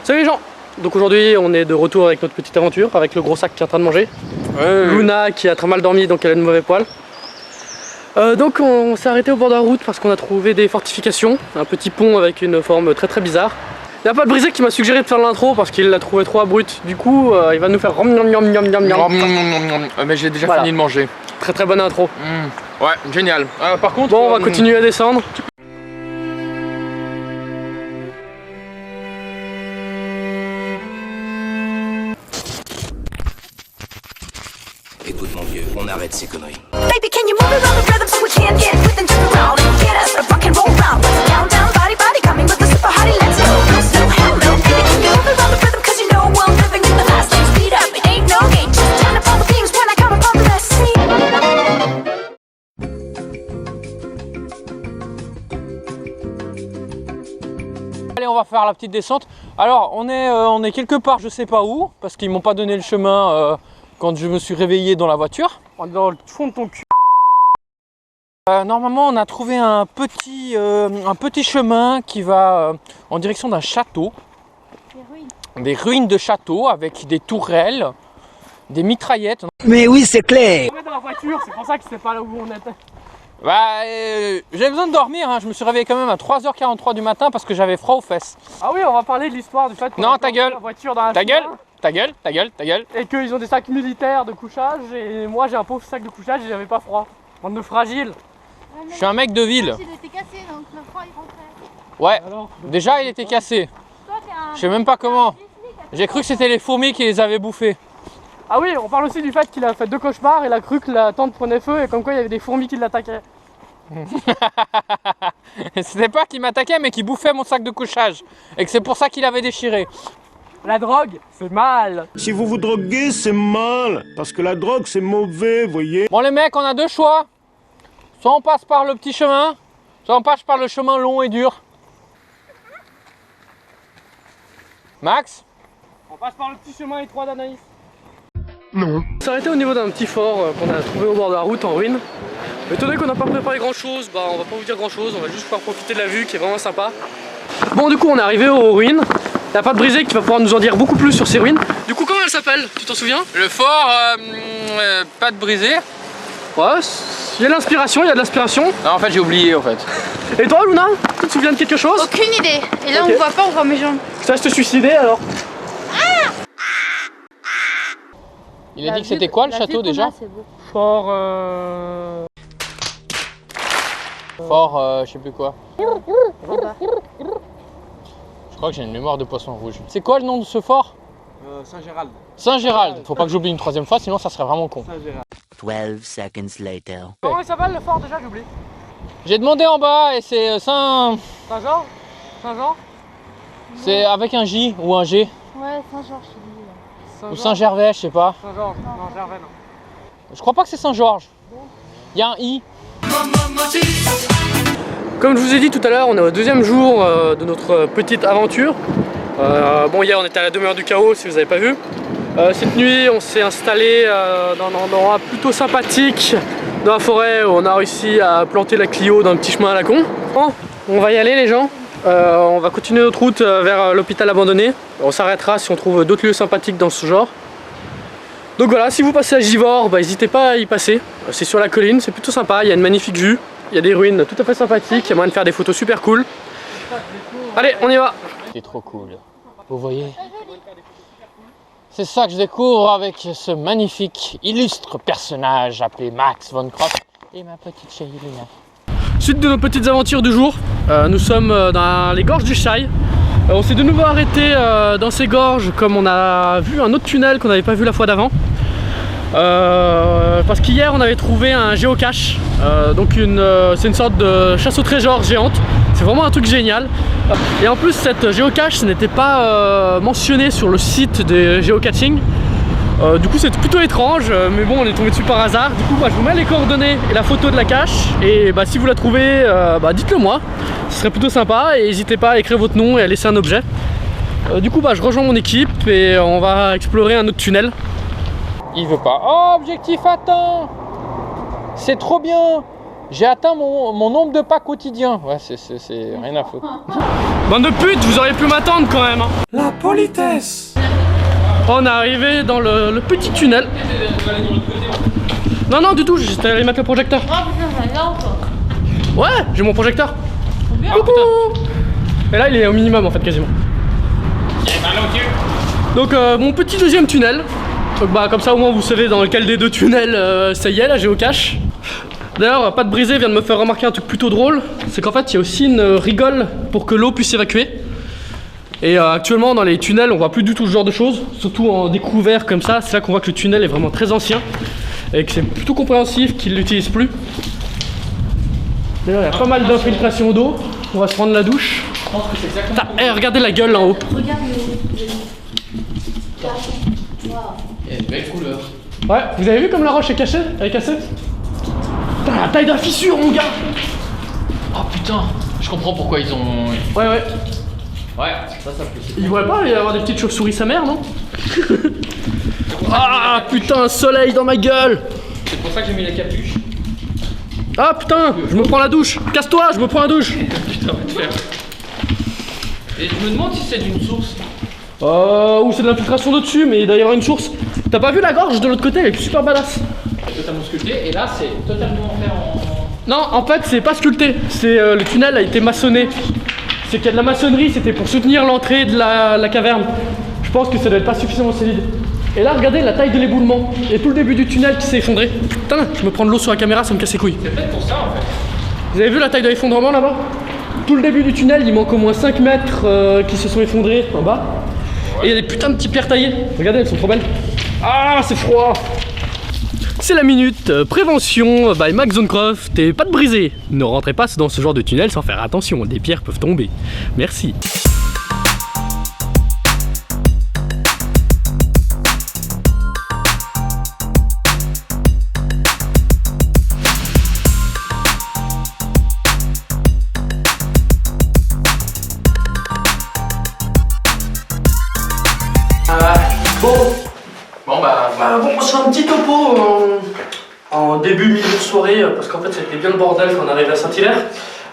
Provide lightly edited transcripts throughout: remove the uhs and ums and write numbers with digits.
Salut les gens. Donc aujourd'hui on est de retour avec notre petite aventure, avec le gros sac qui est en train de manger. Luna qui a très mal dormi donc elle a de mauvais poils. Donc on s'est arrêté au bord de la route parce qu'on a trouvé des fortifications, un petit pont avec une forme très bizarre. Il n'y a pas de brisé qui m'a suggéré de faire l'intro parce qu'il l'a trouvé trop abrupte. Du coup il va nous faire mais j'ai déjà fini de manger. Très bonne intro. Ouais, génial. Par contre, bon on va continuer à descendre. Écoute mon vieux, on arrête ces conneries. Baby, can you move around the rhythm so we can get with and jump around and get us a rock and roll round. Down, down, body, body, coming with the super hottie. Let's go, go slow, hello. Baby, can you move around the rhythm 'cause you know I'm living in the fast lane. Speed up, it ain't no game. Just turn up all the things when I come up on the scene. Allez, on va faire la petite descente. Alors, on est quelque part, je sais pas où, parce qu'ils m'ont pas donné le chemin quand je me suis réveillé dans la voiture. Dans le fond de ton cul. Normalement, on a trouvé un petit chemin qui va en direction d'un château. Des ruines de château avec des tourelles, des mitraillettes. Mais oui, c'est clair. On est dans la voiture, c'est pour ça que c'est pas là où on était. Bah, j'avais besoin de dormir, hein. Je me suis réveillé quand même à 3h43 du matin parce que j'avais froid aux fesses. Ah oui, on va parler de l'histoire du fait qu'on Non, a ta gueule. la voiture dans la Ta gueule, file, ta gueule, ta gueule, ta gueule. et qu'ils ont des sacs militaires de couchage et moi j'ai un pauvre sac de couchage et j'avais pas froid. Bande de fragiles. Je suis un mec de ville. Il était cassé donc le froid il rentrait. Ouais, Alors, déjà il était cassé. Toi t'es un... Je sais même pas comment. J'ai cru que c'était les fourmis qui les avaient bouffés. ah oui, on parle aussi du fait qu'il a fait 2 cauchemars, il a cru que la tente prenait feu et comme quoi il y avait des fourmis qui l'attaquaient. C'était pas qu'il m'attaquait mais qu'il bouffait mon sac de couchage. Et que c'est pour ça qu'il avait déchiré. La drogue, c'est mal. Si vous vous droguez, c'est mal, parce que la drogue, c'est mauvais, voyez. Bon les mecs, on a deux choix. Soit on passe par le petit chemin, soit on passe par le chemin long et dur. Max? On passe par le petit chemin étroit d'Anaïs. Non. On s'est arrêté au niveau d'un petit fort qu'on a trouvé au bord de la route en ruine. Étant donné qu'on n'a pas préparé grand chose, bah on va pas vous dire grand chose, on va juste pouvoir profiter de la vue qui est vraiment sympa. Bon du coup on est arrivé aux ruines. Il n'y a pas de brisé qui va pouvoir nous en dire beaucoup plus sur ces ruines. Du coup comment elle s'appelle? Tu t'en souviens? Le fort, pas de brisé. Ouais, il y a de l'inspiration, il y a de l'inspiration. Non en fait j'ai oublié en fait. Et toi Luna, tu te souviens de quelque chose? Aucune idée. Et là Ok. on voit pas, on voit mes jambes. Ça se suicider alors? Il a dit que c'était quoi le château déjà? Fort Fort, je sais plus quoi. Je crois que j'ai une mémoire de poisson rouge. C'est quoi le nom de ce fort? Saint-Gérald. Saint-Gérald. Faut pas que j'oublie une troisième fois, sinon ça serait vraiment con. 12 seconds later. Comment il s'appelle le fort déjà, j'oublie? J'ai demandé en bas et c'est Saint-Jean? Saint-Jean? c'est avec un J ou un G. Ouais, Saint-Georges, je dis. Ou Saint-Gervais, je sais pas. Saint-Georges. Non, Gervais non. Je crois pas que c'est Saint-Georges. Il y a un I. Comme je vous ai dit tout à l'heure, on est au 2e jour de notre petite aventure. Bon, hier on était à la demeure du chaos si vous n'avez pas vu. Cette nuit on s'est installé dans un endroit plutôt sympathique dans la forêt où on a réussi à planter la Clio d'un petit chemin à la con. Bon, on va y aller les gens. On va continuer notre route vers l'hôpital abandonné. On s'arrêtera si on trouve d'autres lieux sympathiques dans ce genre. Donc voilà, si vous passez à Givors, bah, n'hésitez pas à y passer. C'est sur la colline, c'est plutôt sympa, il y a une magnifique vue. Il y a des ruines tout à fait sympathiques, il y a moyen de faire des photos super cool. Allez, on y va. C'est trop cool. Vous voyez? C'est ça que je découvre avec ce magnifique, illustre personnage appelé Max von Kropp et ma petite chérie Luna. Suite de nos petites aventures du jour, nous sommes dans les gorges du Chai. On s'est de nouveau arrêté dans ces gorges comme on a vu un autre tunnel qu'on n'avait pas vu la fois d'avant. Parce qu'hier on avait trouvé un géocache, donc c'est une sorte de chasse au trésor géante. C'est vraiment un truc génial. Et en plus cette géocache n'était pas mentionnée sur le site de géocaching. Du coup c'est plutôt étrange, mais bon on est tombé dessus par hasard. Du coup je vous mets les coordonnées et la photo de la cache. Et si vous la trouvez, dites-le moi. Ce serait plutôt sympa et n'hésitez pas à écrire votre nom et à laisser un objet. Du coup je rejoins mon équipe et on va explorer un autre tunnel. Il veut pas. Oh, objectif atteint! C'est trop bien! J'ai atteint mon nombre de pas quotidien. Ouais, c'est rien à foutre. Bande de putes, vous auriez pu m'attendre quand même. Hein. La politesse. On est arrivé dans le petit tunnel. Non, non, du tout, j'étais allé mettre le projecteur. Oh putain, la lampe. Ouais, j'ai mon projecteur. Coucou. Et là, il est au minimum en fait, quasiment. Donc, mon petit deuxième tunnel. Donc, bah, comme ça, au moins, vous savez dans lequel des deux tunnels ça y est, la géocache. D'ailleurs, Pas de Brisé vient de me faire remarquer un truc plutôt drôle. C'est qu'en fait, il y a aussi une rigole pour que l'eau puisse s'évacuer. Et actuellement, dans les tunnels, on voit plus du tout ce genre de choses. Surtout en découvert comme ça, c'est là qu'on voit que le tunnel est vraiment très ancien. Et que c'est plutôt compréhensif qu'ils l'utilisent plus. D'ailleurs, il y a pas mal d'infiltration d'eau. On va se prendre la douche. Je pense que c'est exactement. Eh, regardez la gueule là en haut. Regarde Il y a une belle couleur. Ouais, vous avez vu comme la roche est cachée? Elle est cassée? Putain, la taille de la fissure, mon gars! Oh putain, je comprends pourquoi ils ont. Ouais, ouais. Ouais, ça peut. Il voit pas y avoir des petites chauves-souris sa mère, non? Ah putain, soleil dans ma gueule! C'est pour ça que j'ai mis la capuche. Ah putain, je me prends la douche! Casse-toi, je me prends la douche! Putain, va te faire. Et je me demande si c'est d'une source. Ou c'est de l'infiltration de dessus, mais il doit y avoir une source. T'as pas vu la gorge de l'autre côté? Elle est super badass. C'est totalement sculpté et là c'est totalement fait en. Non, en fait, c'est pas sculpté. C'est le tunnel a été maçonné. C'est qu'il y a de la maçonnerie, c'était pour soutenir l'entrée de la caverne. Je pense que ça doit être pas suffisamment solide. Et là, regardez la taille de l'éboulement. Et tout le début du tunnel qui s'est effondré. Putain, je me prends de l'eau sur la caméra, ça me casse les couilles. C'est fait pour ça en fait. Vous avez vu la taille de l'effondrement là-bas? Tout le début du tunnel, il manque au moins 5 mètres qui se sont effondrés en bas. Et il y a des putains de petites pierres taillées. Regardez, elles sont trop belles. Ah, c'est froid. C'est la minute prévention by Max Zonecroft et Pas de Brisé. Ne rentrez pas dans ce genre de tunnel sans faire attention, des pierres peuvent tomber. Merci. Bon, on se fait un petit topo en début, milieu de soirée, parce qu'en fait c'était bien le bordel quand on arrive à Saint-Hilaire.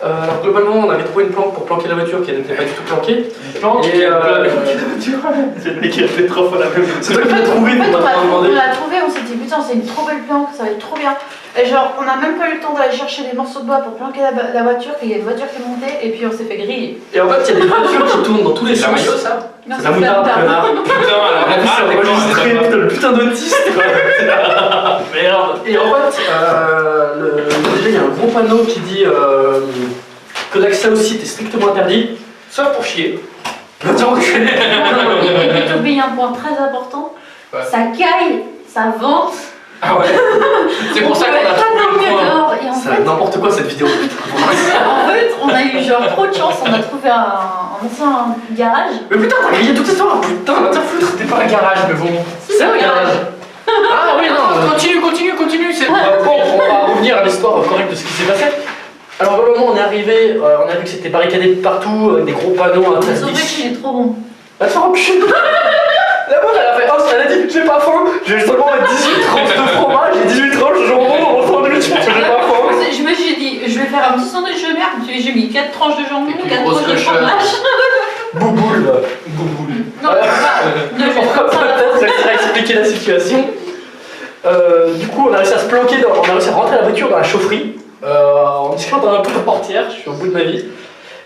Alors globalement on avait trouvé une planque pour planquer la voiture qui n'était pas du tout planquée. Une planque et c'est le mec qui a fait 3 fois la même chose. C'est pas trouvé, En fait, on m'a demandé. on l'a trouvé, on s'est dit putain, c'est une trop belle planque, ça va être trop bien. Et genre, on n'a même pas eu le temps d'aller chercher des morceaux de bois pour planquer la voiture, qu'il y a une voiture qui est montée, et puis on s'est fait griller. Et en fait il y a des voitures qui tournent dans tous les sens. C'est ça. Non, C'est la moutarde, connard. Putain, En plus, c'est enregistré, putain, le putain d'autiste quoi. Merde. Et en fait, déjà il y a un gros panneau qui dit que l'accès au site est strictement interdit, sauf pour chier. Donc, Et puis t'oublies un point très important, Ouais. ça caille, ça vente. Ah ouais. C'est pour On ça qu'on pouvait a pas trouvé le dormir point. dehors. Et en c'est fait, n'importe quoi cette vidéo. en fait, on a eu genre trop de chance, on a trouvé un ancien garage. Mais putain, t'as grillé toute cette histoire. Putain, va te faire foutre. C'était pas un garage, mais bon. C'est un garage. Ah oui, non. Continue, c'est. Bon, on va revenir à l'histoire correcte de ce qui s'est passé. Alors, au moment où on est arrivé, on a vu que c'était barricadé de partout, avec des gros panneaux On a interdits. sauvé qu'il est trop bon. Va te faire enculer. La bonne, elle a fait, oh, elle a dit, j'ai pas faim. J'ai seulement 18 tranches de fromage et 18 tranches de jambon dans mon sandwich. J'ai pas faim. Je me suis dit, je vais faire un petit sandwich de merde, j'ai mis 4 tranches de jambon, Et puis 4 grosse tranches de cochonne. fromage. Bouboule. Non, mais On va peut-être réussir à expliquer la situation. Du coup, on a réussi à se planquer, on a réussi à rentrer la voiture dans la chaufferie. En discutant un peu de portière, je suis au bout de ma vie.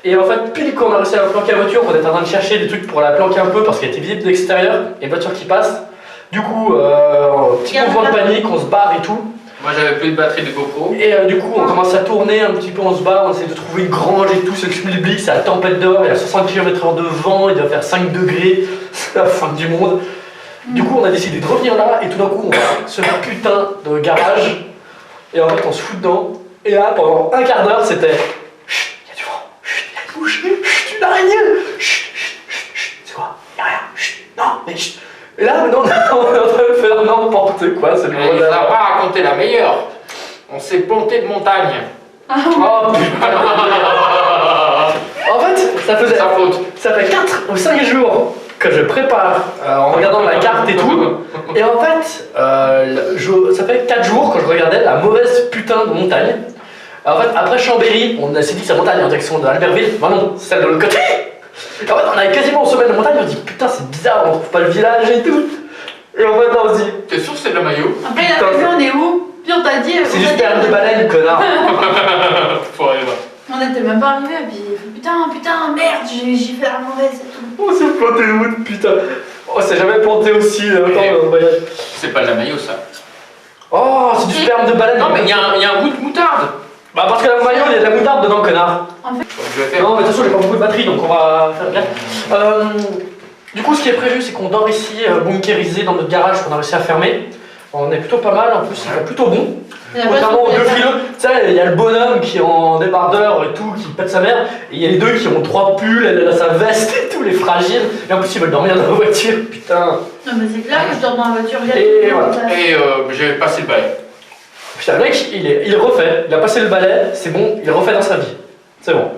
Et en fait, pile quand on a réussi à planquer la voiture, on était en train de chercher des trucs pour la planquer un peu parce qu'elle était visible de l'extérieur et une voiture qui passe. Du coup, petit mouvement de panique, on se barre et tout. Moi j'avais plus de batterie de GoPro. Et du coup, on commence à tourner un petit peu, on se barre, on essaie de trouver une grange et tout, c'est le schmilblick, c'est la tempête dehors, il y a 60 km/h de vent, il doit faire 5 degrés, c'est la fin du monde. Du coup, on a décidé de revenir là et tout d'un coup, on va se faire putain de garage. Et en fait, on se fout dedans. Et là, pendant un quart d'heure, c'était chut, il y a du vent, chut, il y a une mouche, chut, une araignée, chut, chut, chut, chut, c'est quoi? Il y a rien, chut, non, mais chut. Et là, maintenant, on est en train de faire n'importe quoi, c'est le Mais il moment n'a pas raconté la meilleure. On s'est planté de montagne. Oh putain. En fait, ça C'est sa faute. ça fait 4 ou 5 jours que je prépare en regardant la carte et tout. Et en fait, ça fait 4 jours que je regardais la mauvaise putain de montagne. En fait, après Chambéry, on s'est dit que sa montagne en direction de Albertville. Bah non, c'est celle de l'autre côté. Et en fait, on avait quasiment au sommet de la montagne, on se dit putain, c'est bizarre, on trouve pas le village et tout. Et en fait, on se dit, T'es sûr que c'est de la maillot? Après, il a pas vu, on est où? Puis on t'a dit. c'est juste perle de baleine, connard. Forever. On n'était même pas arrivé, et puis putain, merde, j'ai fait la mauvaise et tout. On s'est planté de route, putain. On s'est jamais planté aussi longtemps dans le voyage. C'est pas de la maillot ça. Oh, c'est du sperme de baleine. Non mais il y a un goût de moutarde. Bah parce que la maillot, il y a de la moutarde dedans, connard. Je vais faire. Non, mais de toute façon, j'ai pas beaucoup de batterie, donc on va faire bien. Du coup, ce qui est prévu, c'est qu'on dort ici, bunkérisé dans notre garage qu'on a réussi à fermer. On est plutôt pas mal, en plus, il fait plutôt bon. Contrairement aux deux frileux, tu sais, il y a le bonhomme qui est en débardeur et tout, qui pète sa mère, et il y a les deux qui ont 3 pulls, elle a sa veste et tout, les fragiles, et en plus ils veulent dormir dans la voiture, putain. Non, mais c'est clair que je dors dans la voiture. Et voilà. Et j'ai passé le balai. Putain, le mec, il est refait, il a passé le balai, c'est bon, il est refait dans sa vie. C'est bon.